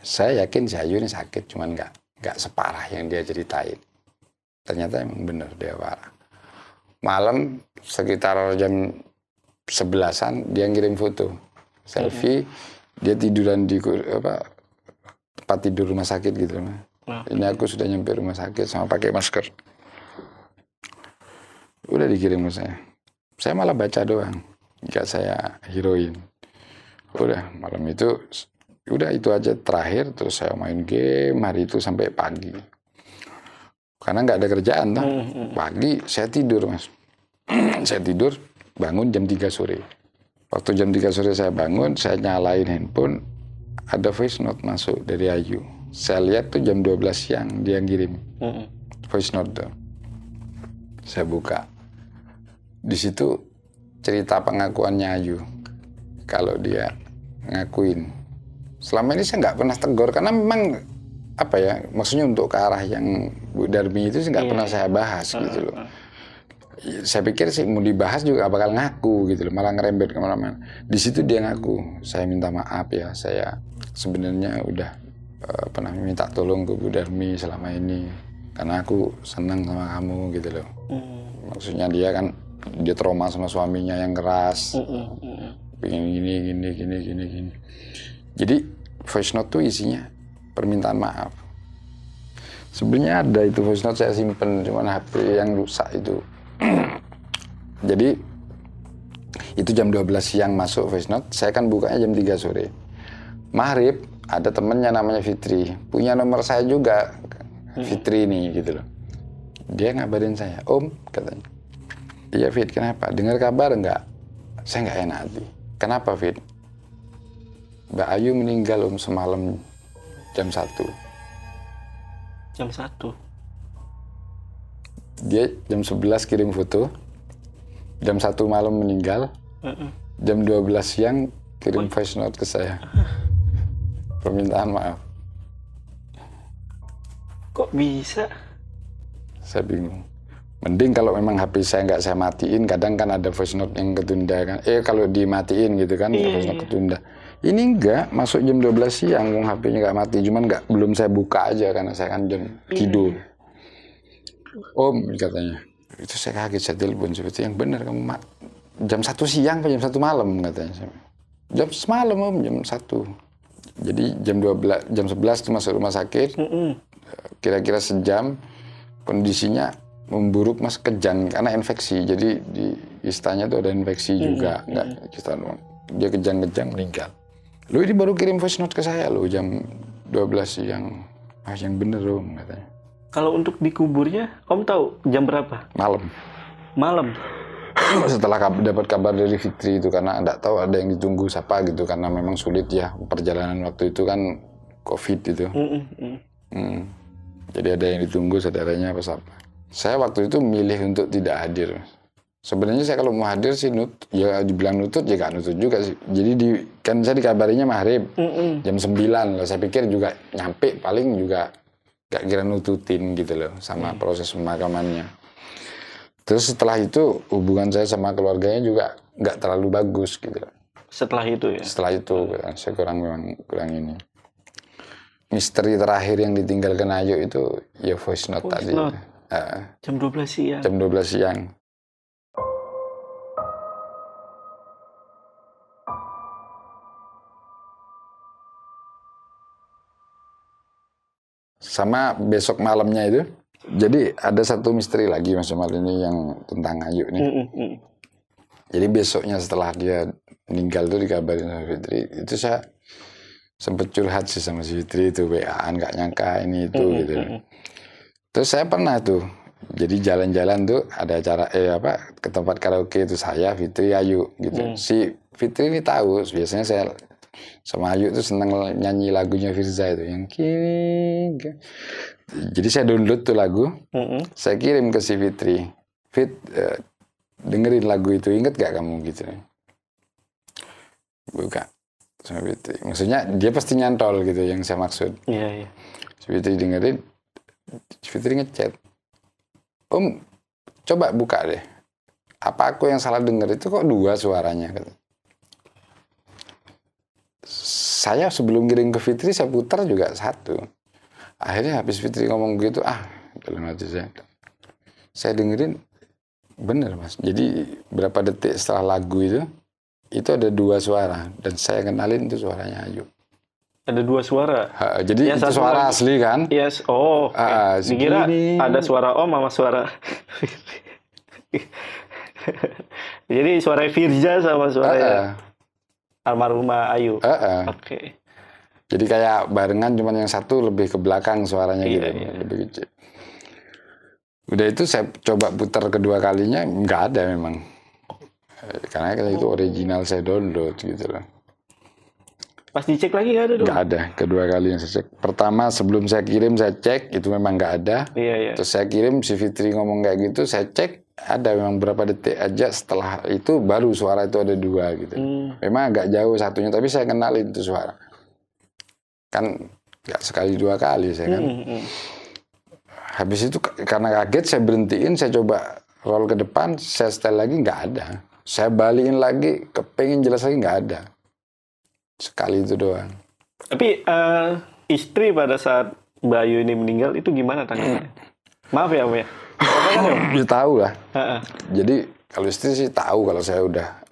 Saya yakin si Ayu ini sakit, cuman nggak separah yang dia ceritain. Ternyata emang bener dia parah. Malam sekitar jam 11-an dia ngirim foto selfie, dia tiduran di tempat tidur rumah sakit gitu. Ini aku sudah nyampe rumah sakit sama pakai masker. Udah dikirim ke saya. Saya malah baca doang. Nggak saya heroin. Udah malam itu, udah itu aja terakhir. Terus saya main game hari itu sampai pagi. Karena nggak ada kerjaan toh. Pagi saya tidur mas. Saya tidur, bangun jam 3 sore. Waktu jam 3 sore saya bangun, saya nyalain handphone. Ada voice note masuk dari Ayu. Saya lihat tuh jam 12 siang dia ngirim voice note tuh. Saya buka. Di situ cerita pengakuannya Ayu. Kalau dia ngakuin. Selama ini saya nggak pernah tegur karena memang apa ya, maksudnya untuk ke arah yang Bu Darmi itu sih nggak pernah saya bahas gitu loh. Saya pikir sih mau dibahas juga bakal ngaku gitu loh, malah ngerembet kemana-mana. Di situ dia ngaku, saya minta maaf ya, saya sebenarnya udah pernah minta tolong ke Bu Darmi selama ini karena aku senang sama kamu gitu loh. Maksudnya dia kan dia trauma sama suaminya yang keras, pengen gini. Jadi voice note tuh isinya permintaan maaf. Sebenarnya ada itu voice note saya simpen, cuman HP yang rusak itu. Jadi itu jam 12 siang masuk voice note, saya kan bukanya jam 3 sore. Maghrib ada temennya namanya Fitri, punya nomor saya juga, Fitri ini gitu loh. Dia ngabarin saya, Om, katanya. Iya Fit, kenapa? Dengar kabar enggak? Saya nggak enak hati. Kenapa Fit? Mbak Ayu meninggal Om semalam jam 1. Jam 1? Dia jam 11 kirim foto, jam 1 malam meninggal, jam 12 siang kirim voice note ke saya. Permintaan maaf. Kok bisa? Saya bingung. Mending kalau memang HP saya nggak saya matiin, kadang kan ada voice note yang ketunda kan. Kalau dimatiin gitu kan, voice note ketunda. Ini enggak, masuk jam 12 siang, HP-nya nggak mati. Cuman belum saya buka aja karena saya kan jam tidur. Om, katanya. Itu saya kaget, saya telepon seperti yang benar kamu jam 1 siang atau jam 1 malam katanya. Jam semalam Om, jam 1. Jadi jam 11 itu masuk rumah sakit. Kira-kira sejam, kondisinya memburuk mas, kejang karena infeksi. Jadi di istanya tuh ada infeksi juga. Dia kejang-kejang meninggal. Lu ini baru kirim voice note ke saya lo jam 12 siang. Yang bener Om, katanya. Kalau untuk dikuburnya, Om tahu jam berapa? Malam. Setelah dapat kabar dari Fitri itu, karena enggak tahu ada yang ditunggu siapa gitu, karena memang sulit ya perjalanan waktu itu kan COVID itu. Jadi ada yang ditunggu saudaranya apa siapa. Saya waktu itu milih untuk tidak hadir. Sebenarnya saya kalau mau hadir sih ya dibilang nutut ya nggak nutut juga sih. Jadi kan saya dikabarinya maghrib jam 9 loh. Saya pikir juga nyampe paling juga nggak kira nututin gitu loh sama proses pemakamannya. Terus setelah itu hubungan saya sama keluarganya juga nggak terlalu bagus gitu loh. Setelah itu ya? Setelah itu saya kurang ini. Misteri terakhir yang ditinggalkan Ayu itu ya voice note tadi. Jam 12 siang. Jam 12 siang. Sama besok malamnya itu, jadi ada satu misteri lagi Mas Jamal ini yang tentang Ayu nih. Jadi besoknya setelah dia meninggal tuh dikabarin sama Fitri, itu saya sempet curhat sih sama si Fitri itu, WA-an nggak nyangka ini itu gitu. Terus saya pernah tuh, jadi jalan-jalan tuh ada acara ke tempat karaoke itu saya, Fitri, Ayu gitu. Si Fitri ini tahu, biasanya saya sama Ayu tuh seneng nyanyi lagunya Firza itu yang kini. Jadi saya download tuh lagu, saya kirim ke si Fitri. Fit, dengerin lagu itu, inget gak kamu gitu? Buka sama Fitri. Maksudnya dia pasti nyantol gitu yang saya maksud. Iya. Si Fitri dengerin, si Fitri ngechat. Om, coba buka deh. Apa aku yang salah denger itu kok dua suaranya? Saya sebelum kirim ke Fitri, saya putar juga satu. Akhirnya habis Fitri ngomong gitu, dalam hati saya dengerin, bener Mas. Jadi berapa detik setelah lagu itu ada dua suara. Dan saya kenalin itu suaranya Ayu. Ada dua suara? Jadi itu suara asli kan? Yes. Oh, dikira ada suara Om sama suara jadi suara Firza sama suara almarhumah Ayu. Oke. Jadi kayak barengan, cuman yang satu lebih ke belakang suaranya gitu. Lebih kecil. Udah itu saya coba putar kedua kalinya, nggak ada memang. Karena itu original saya download gitu loh. Pas dicek lagi nggak ada dong? Nggak ada, kedua kali yang saya cek. Pertama sebelum saya kirim saya cek, itu memang nggak ada. Terus saya kirim, si Fitri ngomong kayak gitu, saya cek, ada memang berapa detik aja setelah itu baru suara itu ada dua gitu. Memang agak jauh satunya, tapi saya kenalin itu suara. Kan nggak sekali dua kali saya kan. Habis itu karena kaget saya berhentiin, saya coba roll ke depan, saya setel lagi nggak ada. Saya balikin lagi, kepengen jelas lagi nggak ada. Sekali itu doang. Tapi istri pada saat Bayu ini meninggal itu gimana tanggapannya? Maaf ya Om ya. Ya tahu lah. Jadi kalau istri sih tahu kalau saya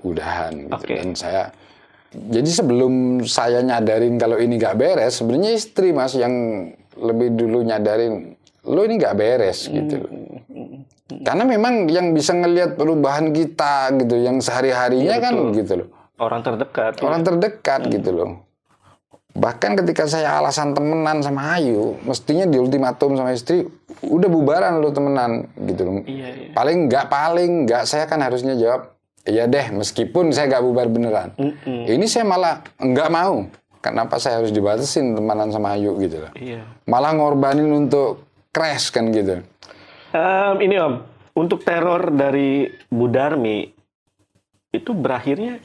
udahan gitu. Dan saya, jadi sebelum saya nyadarin kalau ini nggak beres, sebenarnya istri Mas yang lebih dulu nyadarin, lo ini nggak beres gitu loh. Karena memang yang bisa ngelihat perubahan kita gitu, yang sehari-harinya kan gitu loh. Orang terdekat. Orang terdekat gitu loh. Bahkan ketika saya alasan temenan sama Ayu, mestinya di ultimatum sama istri, udah bubaran lu temenan gitu loh. Paling nggak saya kan harusnya jawab, iya deh meskipun saya nggak bubar beneran. Ini saya malah nggak mau. Kenapa saya harus dibatasin temenan sama Ayu gitu loh. Malah ngorbanin untuk crash kan gitu. Ini Om, untuk teror dari Bu Darmi, itu berakhirnya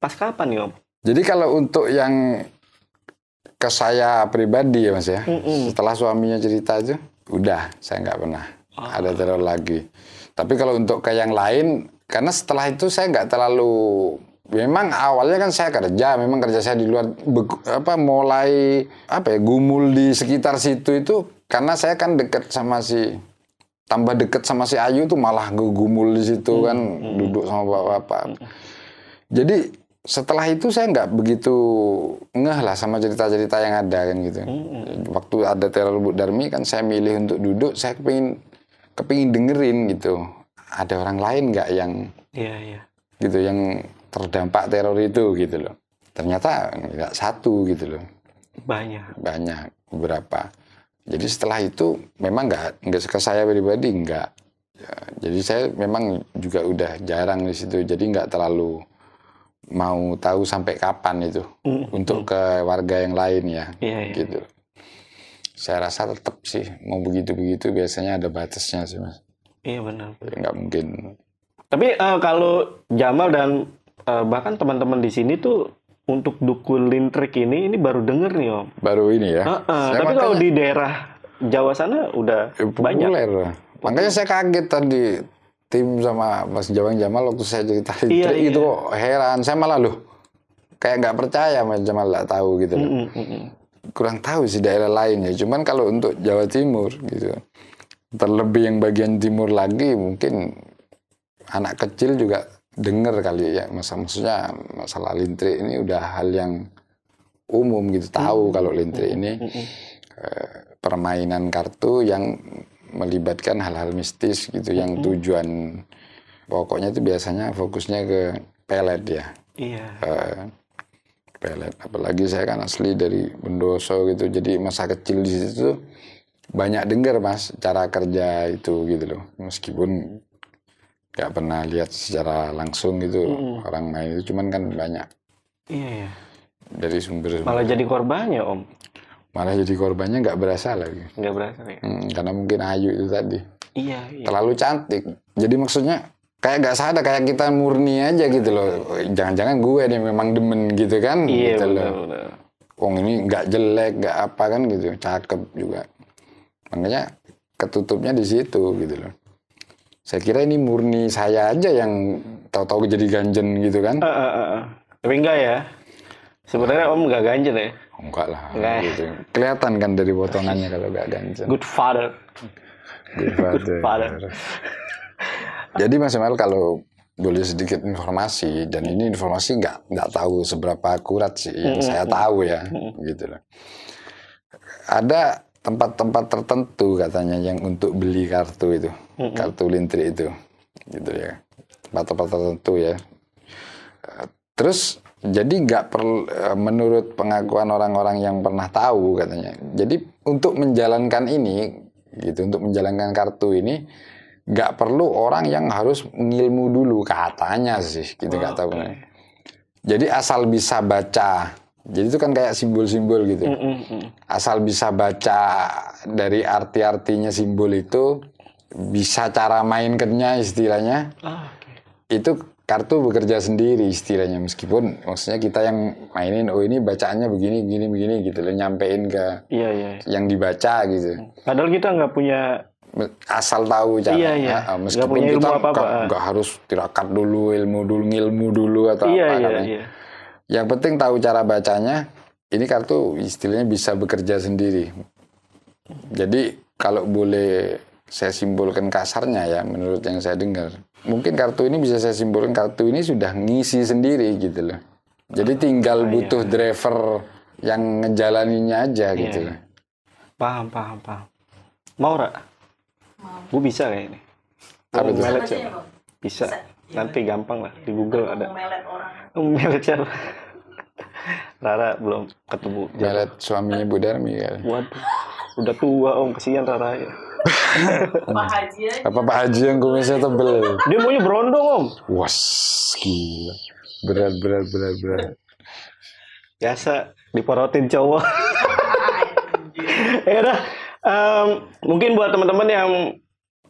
pas kapan nih Om? Jadi kalau untuk yang ke saya pribadi ya Mas ya, setelah suaminya cerita itu, udah saya nggak pernah ada teror lagi. Tapi kalau untuk ke yang lain, karena setelah itu saya nggak terlalu, memang awalnya kan saya kerja, memang kerja saya di luar, mulai gumul di sekitar situ itu, karena saya kan tambah deket sama si Ayu tuh malah gumul di situ kan, duduk sama bapak-bapak. Jadi setelah itu saya nggak begitu ngeh lah sama cerita-cerita yang ada kan gitu. Waktu ada teror Bu Darmi kan saya milih untuk duduk, saya kepingin dengerin gitu. Ada orang lain nggak yang gitu yang terdampak teror itu gitu loh. Ternyata nggak satu gitu loh. Banyak beberapa. Jadi setelah itu memang nggak ke saya pribadi nggak. Ya, jadi saya memang juga udah jarang di situ. Jadi nggak terlalu mau tahu sampai kapan itu untuk ke warga yang lain ya, gitu. Saya rasa tetap sih mau begitu-begitu biasanya ada batasnya sih Mas. Iya benar. Nggak mungkin Tapi kalau Jamal dan bahkan teman-teman di sini tuh untuk dukun lintrik ini baru denger nih Om. Baru ini ya. Tapi kalau di daerah Jawa sana udah banyak. Populer. Makanya saya kaget tadi tim sama Mas Jamal waktu saya cerita itu heran. Saya malah loh kayak nggak percaya Mas Jamal nggak tahu gitu loh. Kurang tahu sih daerah lain ya. Cuman kalau untuk Jawa Timur gitu, terlebih yang bagian timur lagi mungkin anak kecil juga dengar kali ya. Maksudnya masalah lintrik ini udah hal yang umum gitu, tahu kalau lintrik ini permainan kartu yang melibatkan hal-hal mistis gitu, yang tujuan pokoknya itu biasanya fokusnya ke pelet ya. Iya. Pelet. Apalagi saya kan asli dari Bondoso gitu, jadi masa kecil di situ banyak dengar Mas cara kerja itu gitu loh. Meskipun nggak pernah lihat secara langsung gitu orang main itu, cuman kan banyak. Iya. Dari sumber. Malah jadi korbannya Om. Malah jadi korbannya nggak berasa lagi. Nggak berasa ya? Karena mungkin Ayu itu tadi. Iya. Terlalu cantik. Jadi maksudnya kayak nggak sadar, kayak kita murni aja gitu loh. Jangan-jangan gue nih memang demen gitu kan. Iya, gitu bener, loh. Ini nggak jelek, nggak apa kan gitu. Cakep juga. Makanya ketutupnya di situ gitu loh. Saya kira ini murni saya aja yang tahu-tahu jadi ganjen gitu kan. Tapi enggak ya. Sebenarnya Om nggak ganjen ya. Enggak lah, gitu. Kelihatan kan dari potongannya kalau nggak ganjen. Good father. Good father. Jadi Mas Jamal kalau boleh sedikit informasi, dan ini informasi nggak tahu seberapa akurat sih, yang saya tahu ya, gitu loh. Ada tempat-tempat tertentu katanya yang untuk beli kartu itu, kartu lintrik itu, gitu ya. Tempat-tempat tertentu ya. Terus jadi nggak perlu, menurut pengakuan orang-orang yang pernah tahu katanya. Jadi untuk menjalankan ini, gitu, untuk menjalankan kartu ini nggak perlu orang yang harus ngilmu dulu katanya sih, gitu nggak tahu. Jadi asal bisa baca. Jadi itu kan kayak simbol-simbol gitu. Asal bisa baca dari arti-artinya simbol itu, bisa cara mainkannya istilahnya. Itu kartu bekerja sendiri istilahnya, meskipun maksudnya kita yang mainin, oh ini bacaannya begini gitu loh, nyampein ke yang dibaca gitu. Padahal kita nggak punya, asal tahu cara. Meskipun kita nggak harus tirakat dulu, ngilmu dulu atau apa. Yang penting tahu cara bacanya. Ini kartu istilahnya bisa bekerja sendiri. Jadi kalau boleh saya simpulkan kasarnya ya, menurut yang saya dengar, mungkin kartu ini bisa saya simpulkan, kartu ini sudah ngisi sendiri gitu loh. Jadi tinggal butuh driver yang ngejalaninnya aja gitu loh. Paham. Mau Ra? Mau. Gue bisa kayak ini. Apa itu? Melet siapa? Bisa. Nanti gampang lah, di Google ada. Melet siapa? Rara belum ketemu. Melet suaminya Bu Darmi kali. Waduh, udah tua Om, kesian Rara ya. Pak Haji aja. Apa Pak Haji yang kumisnya tebel? Dia maunya berondong Om. Was, gila. Berat. Biasa diporotin cowok. Ya udah, mungkin buat teman-teman yang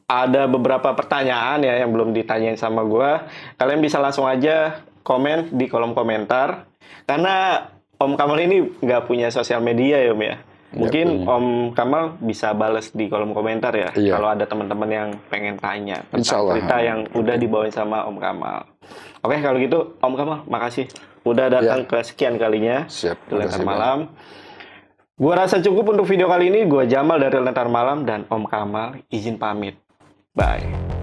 ada beberapa pertanyaan ya yang belum ditanyain sama gue, kalian bisa langsung aja komen di kolom komentar. Karena Om Kamal ini nggak punya sosial media ya Om ya. Mungkin Om Kamal bisa bales di kolom komentar ya. Kalau ada teman-teman yang pengen tanya tentang cerita yang udah dibawain sama Om Kamal. Oke, kalau gitu Om Kamal, makasih udah datang ke sekian kalinya. Siap. Di Lentar Malam. Gua rasa cukup untuk video kali ini. Gua Jamal dari Lentar Malam dan Om Kamal izin pamit. Bye.